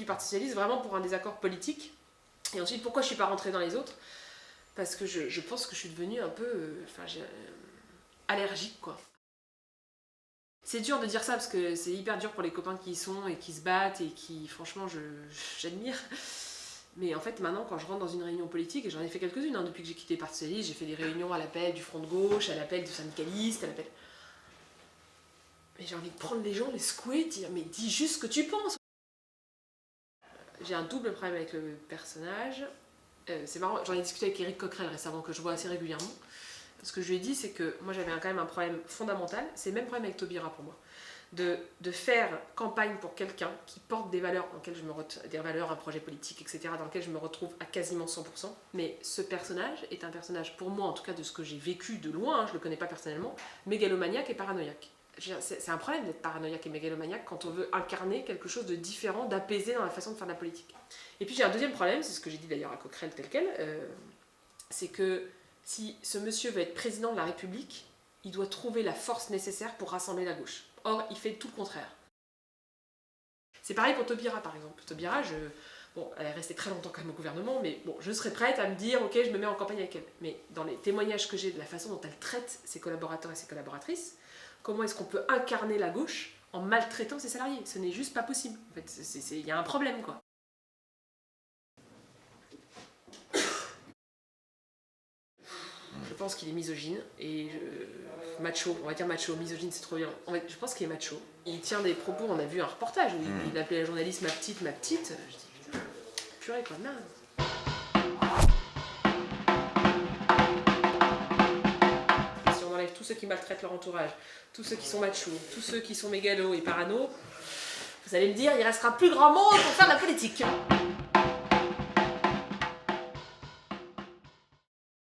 du Parti Socialiste vraiment pour un désaccord politique. Et ensuite, pourquoi je suis pas rentrée dans les autres? Parce que je pense que je suis devenue un peu allergique, quoi. C'est dur de dire ça parce que c'est hyper dur pour les copains qui y sont et qui se battent et qui, franchement, j'admire. Mais en fait, maintenant, quand je rentre dans une réunion politique, et j'en ai fait quelques-unes depuis que j'ai quitté le Parti Socialiste, j'ai fait des réunions à l'appel du Front de Gauche, à l'appel du syndicaliste, à l'appel... Mais j'ai envie de prendre les gens, les secouer, dire mais dis juste ce que tu penses. J'ai un double problème avec le personnage. C'est marrant, j'en ai discuté avec Éric Coquerel récemment, que je vois assez régulièrement. Ce que je lui ai dit, c'est que moi j'avais quand même un problème fondamental, c'est le même problème avec Taubira pour moi, de faire campagne pour quelqu'un qui porte des valeurs dans lesquelles des valeurs, un projet politique, etc., dans lequel je me retrouve à quasiment 100%. Mais ce personnage est un personnage, pour moi en tout cas de ce que j'ai vécu de loin, je le connais pas personnellement, mégalomaniaque et paranoïaque. C'est un problème d'être paranoïaque et mégalomaniaque quand on veut incarner quelque chose de différent, d'apaisé dans la façon de faire de la politique. Et puis j'ai un deuxième problème, c'est ce que j'ai dit d'ailleurs à Coquerel tel quel, c'est que si ce monsieur veut être président de la République, il doit trouver la force nécessaire pour rassembler la gauche. Or, il fait tout le contraire. C'est pareil pour Taubira, par exemple. Taubira, bon, elle est restée très longtemps quand même au gouvernement, mais bon, je serais prête à me dire, ok, je me mets en campagne avec elle. Mais dans les témoignages que j'ai de la façon dont elle traite ses collaborateurs et ses collaboratrices, comment est-ce qu'on peut incarner la gauche en maltraitant ses salariés? Ce n'est juste pas possible. En fait, il y a un problème, quoi. Je pense qu'il est misogyne et macho, on va dire macho, misogyne c'est trop bien. En fait, je pense qu'il est macho. Il tient des propos, on a vu un reportage où il appelait la journaliste ma petite. Je dis putain, purée quoi, merde. Si on enlève tous ceux qui maltraitent leur entourage, tous ceux qui sont machos, tous ceux qui sont mégalos et parano, vous allez me dire, il restera plus grand monde pour faire de la politique.